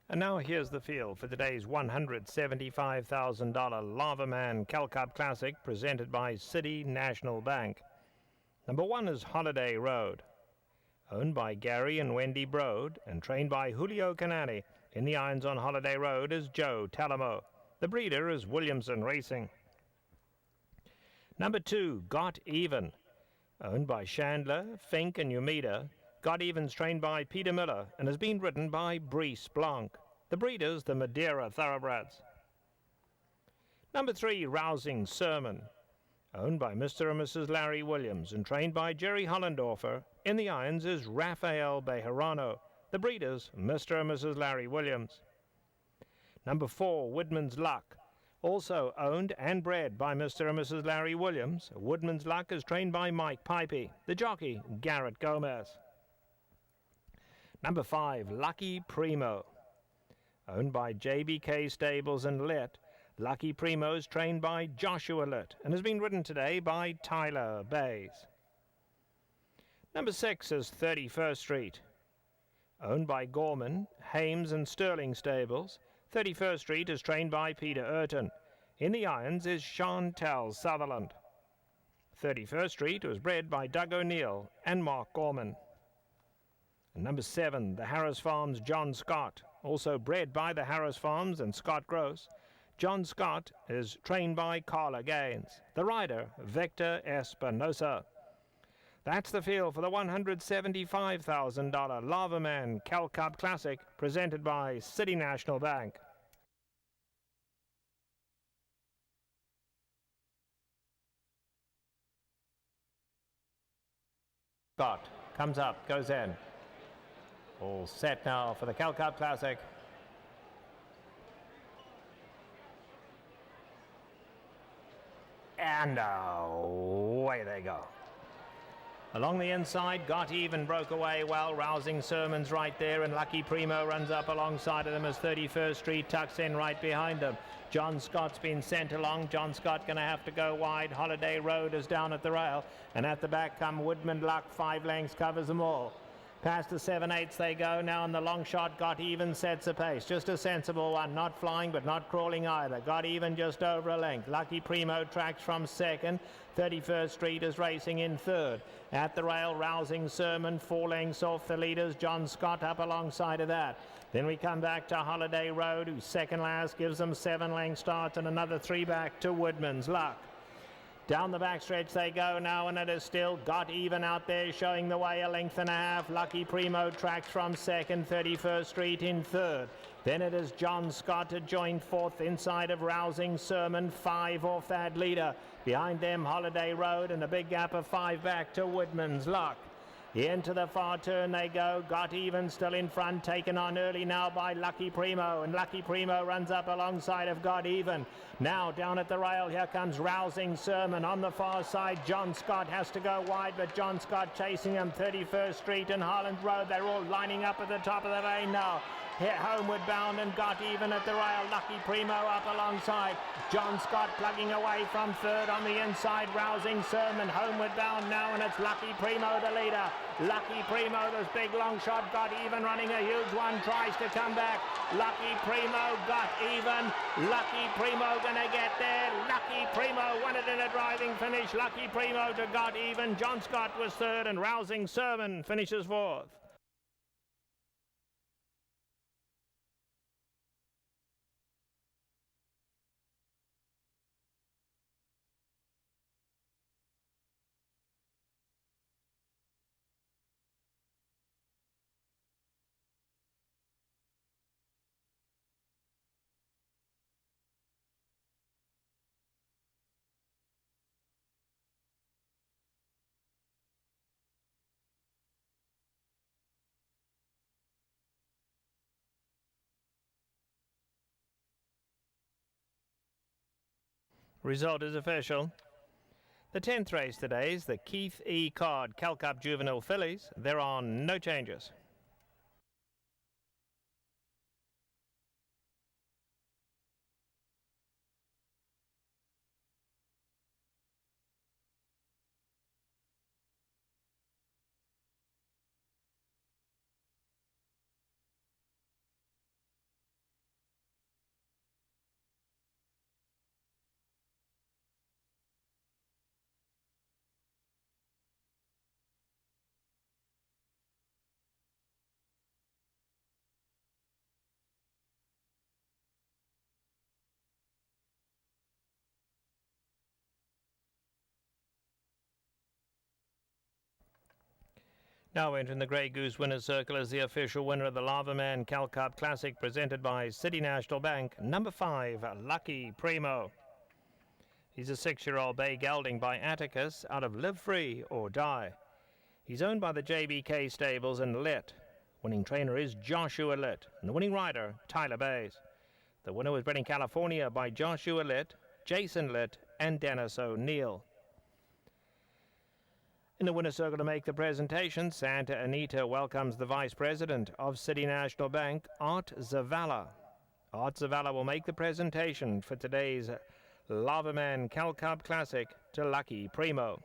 And now here's the field for today's $175,000 Lava Man Cal-Cup Classic presented by City National Bank. Number 1 is Holiday Road, owned by Gary and Wendy Broad and trained by Julio Canani. In the irons on Holiday Road is Joe Talamo. The breeder is Williamson Racing. Number 2, Got Even, owned by Chandler, Fink and Umeda. Got Even's trained by Peter Miller and has been ridden by Brice Blanc. The breeders, the Madeira Thoroughbreds. Number 3, Rousing Sermon, owned by Mr. and Mrs. Larry Williams and trained by Jerry Hollendorfer. In the irons is Rafael Bejarano. The breeders, Mr. and Mrs. Larry Williams. Number 4, Woodman's Luck, also owned and bred by Mr. and Mrs. Larry Williams. Woodman's Luck is trained by Mike Pipey. The jockey, Garrett Gomez. Number 5, Lucky Primo, owned by JBK Stables and Litt. Lucky Primo is trained by Joshua Litt and has been ridden today by Tyler Bays. Number 6 is 31st Street, owned by Gorman, Hames and Sterling Stables. 31st Street is trained by Peter Urton. In the irons is Chantel Sutherland. 31st Street was bred by Doug O'Neill and Mark Gorman. And number 7, the Harris Farms John Scott, also bred by the Harris Farms and Scott Gross. John Scott is trained by Carla Gaines. The rider, Victor Espinosa. That's the field for the $175,000 Lava Man Cal-Cup Classic presented by City National Bank. Scott comes up, goes in. All set now for the Cal-Cup Classic. And away they go. Along the inside, Got Even broke away well. Rousing Sermon's right there, and Lucky Primo runs up alongside of them as 31st Street tucks in right behind them. John Scott's been sent along. John Scott going to have to go wide. Holiday Road is down at the rail, and at the back come Woodman Luck. 5 lengths covers them all. Past the 7/8 they go now, and the long shot Got Even sets a pace. Just a sensible one, not flying but not crawling either. Got Even just over a length. Lucky Primo tracks from second. 31st Street is racing in third. At the rail, Rousing Sermon 4 lengths off the leaders. John Scott up alongside of that. Then we come back to Holiday Road, who's second last, gives them 7 length starts, and another 3 back to Woodman's Luck. Down the backstretch they go now, and it is still Got Even out there showing the way, 1.5 lengths. Lucky Primo tracks from second, 31st Street in third. Then it is John Scott to join fourth inside of Rousing Sermon, 5 off that leader. Behind them Holiday Road and a big gap of 5 back to Woodman's Luck. Into the far turn they go. Got Even still in front, taken on early now by Lucky Primo, and Lucky Primo runs up alongside of Got Even. Now down at the rail, here comes Rousing Sermon. On the far side, John Scott has to go wide, but John Scott chasing him. 31st Street and Holland Road, they're all lining up at the top of the lane now. Here homeward bound and Got Even at the rail. Lucky Primo up alongside. John Scott plugging away from third on the inside. Rousing Sermon homeward bound now, and it's Lucky Primo the leader. Lucky Primo, this big long shot, Got Even running a huge one, tries to come back. Lucky Primo, Got Even. Lucky Primo gonna get there. Lucky Primo won it in a driving finish. Lucky Primo to Got Even. John Scott was third, and Rousing Sermon finishes fourth. Result is official. The 10th race today is the Keith E. Card Cal-Cup Juvenile Fillies. There are no changes. Now entering the Grey Goose Winner's Circle is the official winner of the Lava Man Cal Cup Classic presented by City National Bank, number 5, Lucky Primo. He's a 6-year-old bay gelding by Atticus out of Live Free or Die. He's owned by the JBK Stables and Litt. Winning trainer is Joshua Litt, and the winning rider, Tyler Bays. The winner was bred in California by Joshua Litt, Jason Litt, and Dennis O'Neill. In the winner's circle to make the presentation, Santa Anita welcomes the Vice President of City National Bank, Art Zavala. Art Zavala will make the presentation for today's Lava Man Cal Cup Classic to Lucky Primo.